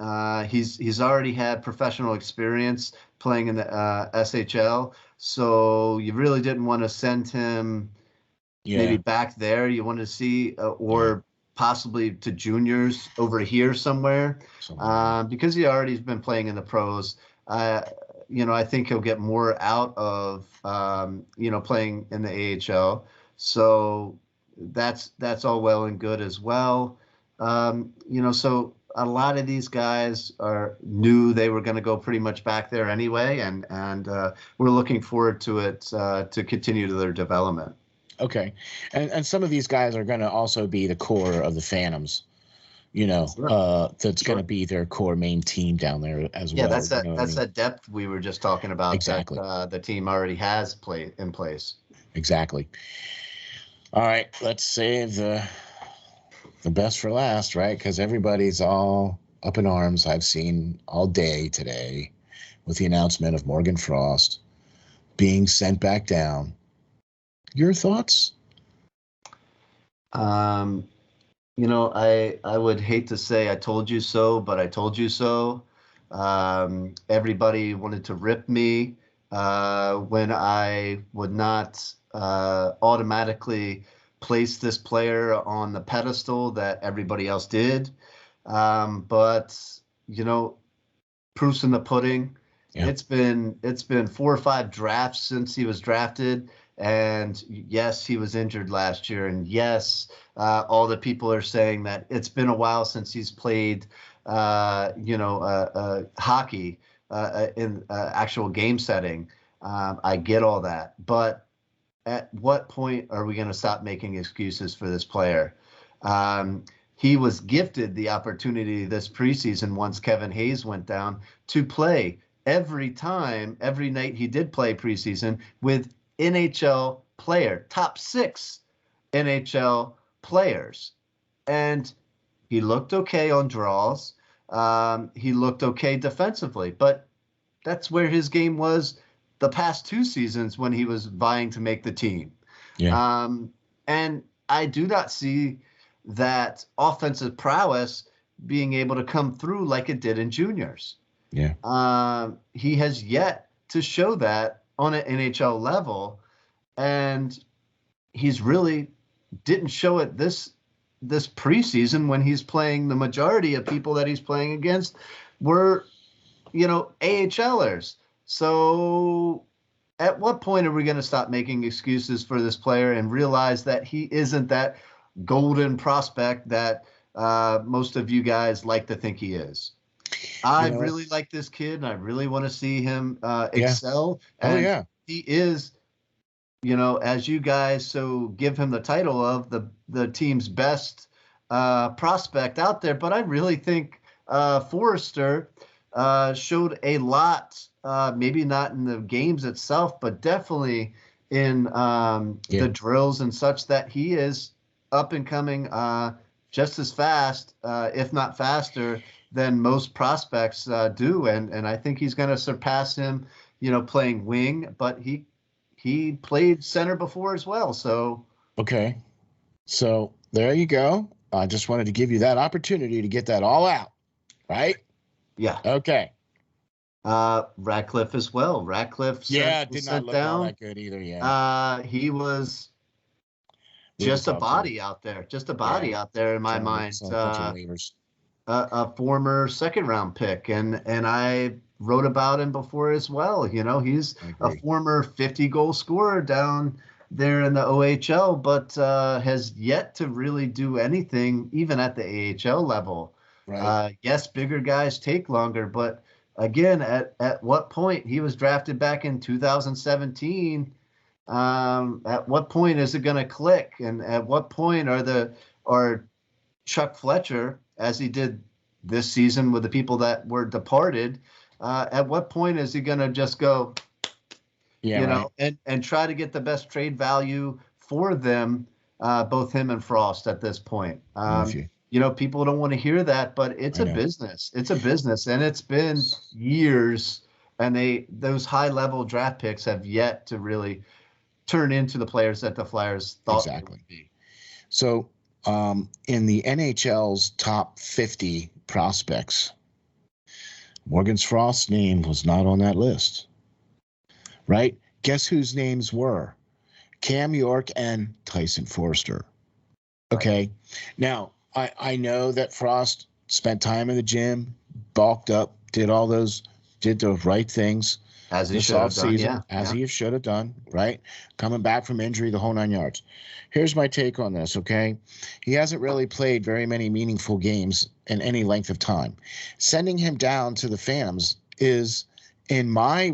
He's already had professional experience playing in the SHL, so you really didn't want to send him maybe back there. You wanted to see or possibly to juniors over here somewhere because he already has been playing in the pros. I think he'll get more out of playing in the AHL. So that's all well and good as well. So a lot of these guys knew they were going to go pretty much back there anyway, and we're looking forward to it to continue to their development. Okay, and some of these guys are going to also be the core of the Phantoms. That's going to be their core main team down there as well. Yeah, that's that depth we were just talking about. Exactly. That the team already has in place. Exactly. All right, let's save the best for last, right? Because everybody's all up in arms. I've seen all day today with the announcement of Morgan Frost being sent back down. Your thoughts? I would hate to say I told you so, but I told you so. Everybody wanted to rip me when I would not automatically place this player on the pedestal that everybody else did. But you know, proof's in the pudding. Yeah. It's been 4 or 5 drafts since he was drafted, and yes, he was injured last year, and yes, all the people are saying that it's been a while since he's played, hockey in actual game setting. I get all that, but at what point are we going to stop making excuses for this player? He was gifted the opportunity this preseason once Kevin Hayes went down to play every night he did play preseason with NHL player, top 6 NHL players. And he looked okay on draws. He looked okay defensively, but that's where his game was the past 2 seasons when he was vying to make the team. Yeah. And I do not see that offensive prowess being able to come through like it did in juniors. Yeah. He has yet to show that on an NHL level, and he's really didn't show it this preseason when he's playing. The majority of people that he's playing against were, AHLers. So at what point are we going to stop making excuses for this player and realize that he isn't that golden prospect that most of you guys like to think he is? I really like this kid, and I really want to see him excel. Oh, And yeah. he is, as you guys so give him the title of the team's best prospect out there. But I really think Forrester showed a lot, maybe not in the games itself, but definitely in the drills and such, that he is up and coming just as fast, if not faster, than most prospects do. And I think he's going to surpass him, playing wing, but he played center before as well. So, okay. So there you go. I just wanted to give you that opportunity to get that all out. Right? Yeah. Okay. Ratcliffe as well. Ratcliffe did not look all that good either. Yeah. He was just a body out there. Just a body out there in my mind. A former second-round pick, and I wrote about him before as well. He's a former 50-goal scorer down there in the OHL, but has yet to really do anything even at the AHL level. Right. Yes, bigger guys take longer, but again, at what point? He was drafted back in 2017. At what point is it going to click? And at what point are Chuck Fletcher, as he did this season with the people that were departed, at what point is he going to just go, and try to get the best trade value for them, both him and Frost at this point? People don't want to hear that, but it's a business. It's a business, and it's been years, and those high-level draft picks have yet to really turn into the players that the Flyers thought they would be. So in the NHL's top 50 prospects, Morgan Frost's name was not on that list, right? Guess whose names were? Cam York and Tyson Forster. Okay. Right. Now, I know that Frost spent time in the gym, bulked up, did the right things. As he should have done, he should have done, right? Coming back from injury, the whole 9 yards. Here's my take on this, okay? He hasn't really played very many meaningful games in any length of time. Sending him down to the Phantoms is, in my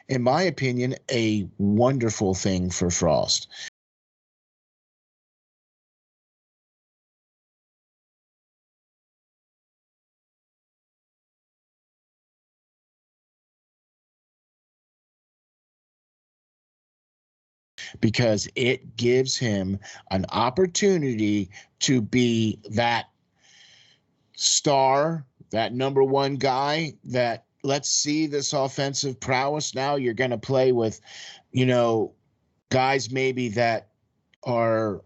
opinion, a wonderful thing for Frost. Because it gives him an opportunity to be that star, that number one guy, that let's see this offensive prowess. Now you're going to play with, guys maybe that are,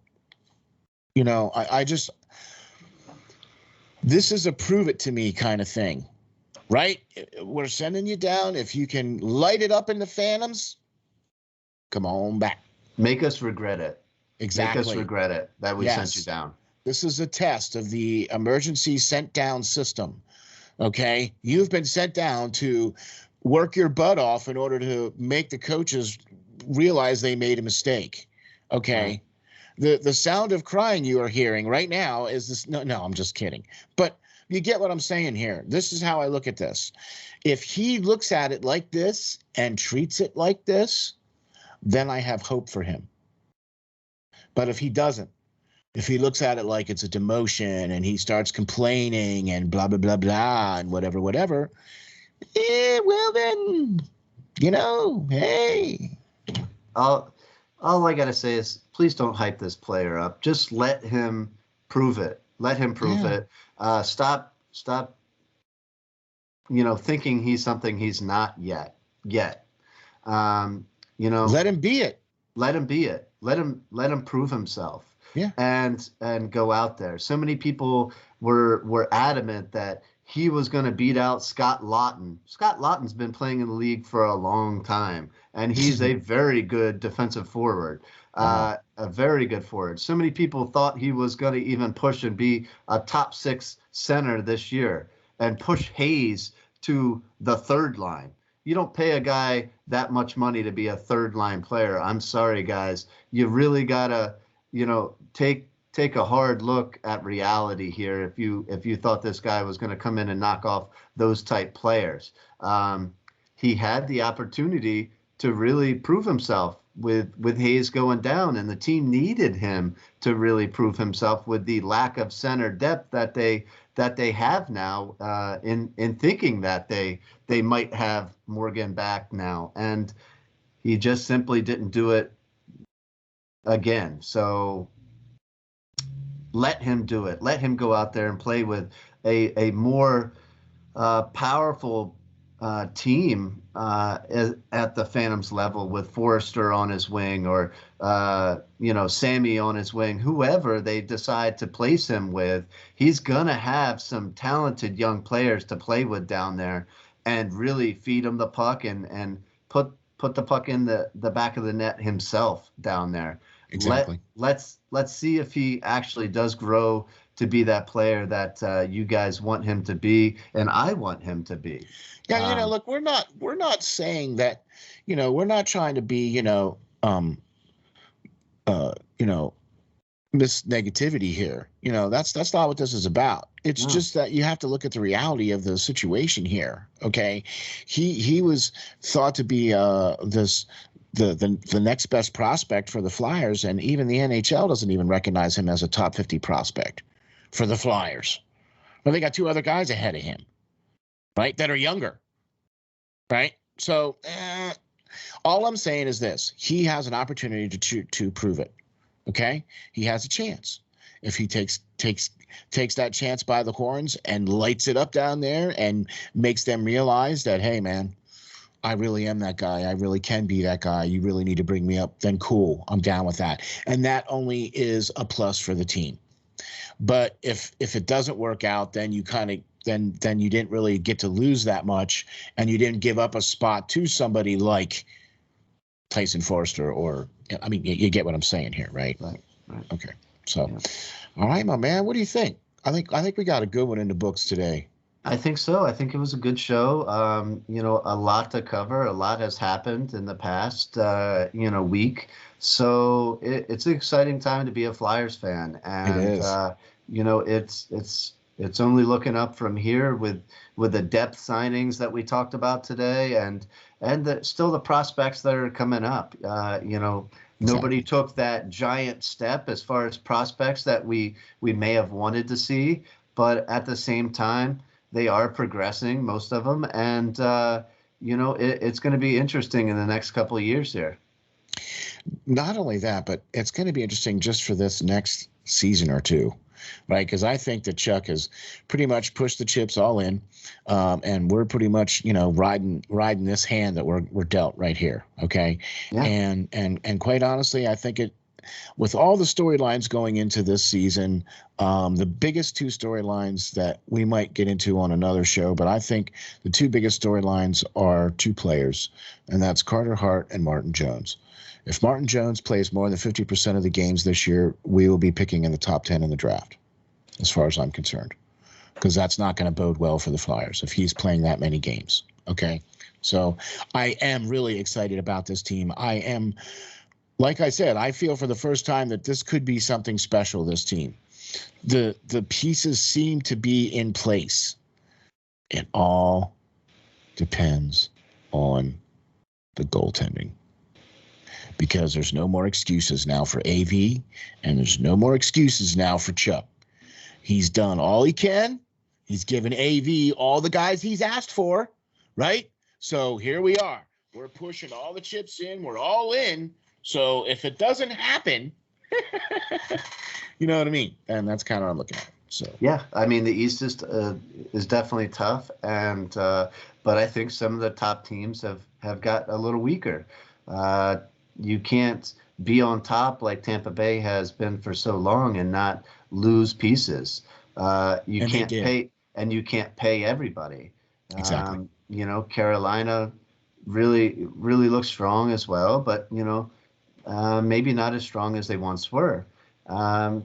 This is a prove it to me kind of thing, right? We're sending you down. If you can light it up in the Phantoms, come on back. Make us regret it. Exactly. Make us regret it that we sent you down. This is a test of the emergency sent down system. Okay. You've been sent down to work your butt off in order to make the coaches realize they made a mistake. Okay. The sound of crying you are hearing right now is this. No, I'm just kidding. But you get what I'm saying here. This is how I look at this. If he looks at it like this and treats it like this, then I have hope for him. But if he doesn't, if he looks at it like it's a demotion and he starts complaining and blah, blah, blah, blah, and whatever, well then, hey. All I got to say is please don't hype this player up. Just let him prove it. Let him prove it. Stop, thinking he's something he's not yet. Let him be it. Let him be it. Let him prove himself. Yeah. And go out there. So many people were adamant that he was going to beat out Scott Lawton. Scott Lawton's been playing in the league for a long time, and he's a very good defensive forward, a very good forward. So many people thought he was going to even push and be a top 6 center this year and push Hayes to the third line. You don't pay a guy that much money to be a third line player. I'm sorry, guys. You really got to, take a hard look at reality here. If you thought this guy was going to come in and knock off those type players, he had the opportunity to really prove himself with Hayes going down, and the team needed him to really prove himself with the lack of center depth that they have now, in thinking that they might have Morgan back now, and he just simply didn't do it again. So let him do it. Let him go out there and play with a more powerful team at the Phantoms level, with Forrester on his wing, or Sammy on his wing, whoever they decide to place him with. He's gonna have some talented young players to play with down there, and really feed him the puck and put the puck in the back of the net himself down there. Exactly. Let's see if he actually does grow to be that player that you guys want him to be, and I want him to be. Yeah, look, we're not saying that, we're not trying to be, miss negativity here. That's not what this is about. It's just that you have to look at the reality of the situation here. Okay, he was thought to be the next best prospect for the Flyers, and even the NHL doesn't even recognize him as a top 50 prospect for the Flyers. But they got 2 other guys ahead of him, right, that are younger, right? So all I'm saying is this: he has an opportunity to prove it. Okay, he has a chance. If he takes that chance by the horns and lights it up down there and makes them realize that, hey, man, I really am that guy. I really can be that guy. You really need to bring me up. Then cool, I'm down with that. And that only is a plus for the team. But if it doesn't work out, then you then you didn't really get to lose that much, and you didn't give up a spot to somebody like Tyson Forster, or you get what I'm saying here, right? Right. Okay. So, All right, my man. What do you think? I think we got a good one in the books today. I think so. I think it was a good show. A lot to cover. A lot has happened in the past, week. So it's an exciting time to be a Flyers fan, and it is. It's only looking up from here with the depth signings that we talked about today, and still the prospects that are coming up. Nobody took that giant step as far as prospects that we may have wanted to see, but at the same time, they are progressing, most of them, and it's going to be interesting in the next couple of years here. Not only that, but it's going to be interesting just for this next season or two, right? Because I think that Chuck has pretty much pushed the chips all in, and we're pretty much riding this hand that we're dealt right here. Okay, yeah. And quite honestly, I think with all the storylines going into this season, the biggest two storylines that we might get into on another show, but I think the two biggest storylines are two players, and that's Carter Hart and Martin Jones. If Martin Jones plays more than 50% of the games this year, we will be picking in the top 10 in the draft, as far as I'm concerned, because that's not going to bode well for the Flyers if he's playing that many games. Okay, so I am really excited about this team. I am, like I said, I feel for the first time that this could be something special, this team. The pieces seem to be in place. It all depends on the goaltending, because there's no more excuses now for AV, and there's no more excuses now for Chuck. He's done all he can. He's given AV all the guys he's asked for, right? So here we are. We're pushing all the chips in. We're all in. So if it doesn't happen, you know what I mean? And that's kind of what I'm looking at. So yeah, I mean, the East is definitely tough, and but I think some of the top teams have got a little weaker. You can't be on top like Tampa Bay has been for so long and not lose pieces. You can't pay, and you can't pay everybody. Exactly. Carolina really looks strong as well, but maybe not as strong as they once were.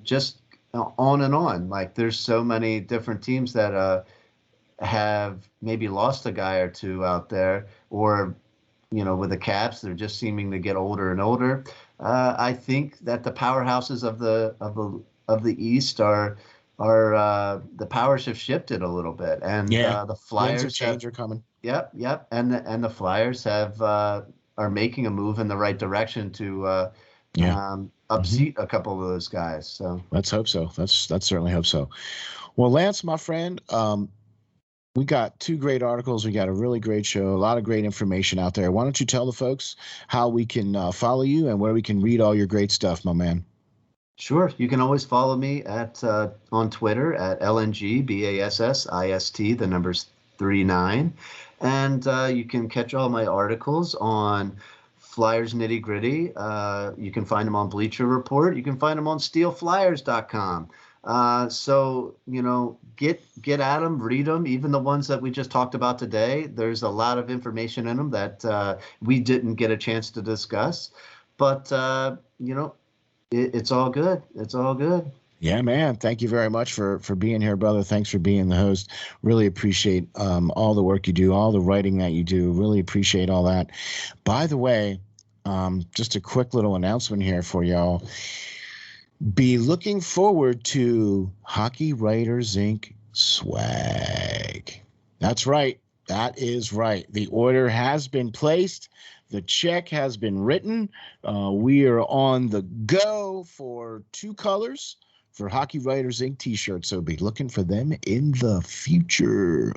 Just on and on. Like, there's so many different teams that have maybe lost a guy or two out there, or with the Caps, they're just seeming to get older and older. I think that the powerhouses of the East are the powers have shifted a little bit, and the Flyers of change are coming. Yep, and the Flyers are making a move in the right direction to upseat a couple of those guys. So let's hope so. Let's certainly hope so. Well, Lance, my friend, we got two great articles. We got a really great show, a lot of great information out there. Why don't you tell the folks how we can follow you and where we can read all your great stuff, my man? Sure. You can always follow me on Twitter at LNGBASSIST, the numbers 39. And you can catch all my articles on Flyers Nitty Gritty. You can find them on Bleacher Report. You can find them on SteelFlyers.com. So, get at them, read them, even the ones that we just talked about today. There's a lot of information in them that we didn't get a chance to discuss. But, it's all good. It's all good. Yeah, man. Thank you very much for being here, brother. Thanks for being the host. Really appreciate all the work you do, all the writing that you do. Really appreciate all that. By the way, just a quick little announcement here for y'all. Be looking forward to Hockey Writers Inc. swag. That's right. That is right. The order has been placed. The check has been written. We are on the go for 2 colors for Hockey Writers Inc. t-shirts. So be looking for them in the future.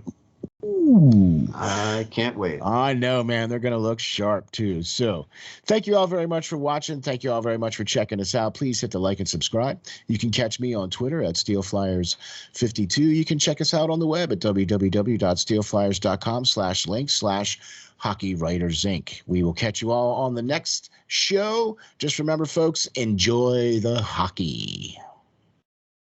Ooh. I can't wait. I know, man. They're going to look sharp, too. So thank you all very much for watching. Thank you all very much for checking us out. Please hit the like and subscribe. You can catch me on Twitter at SteelFlyers52. You can check us out on the web at www.steelflyers.com/link/Hockey Writers Inc. We will catch you all on the next show. Just remember, folks, enjoy the hockey.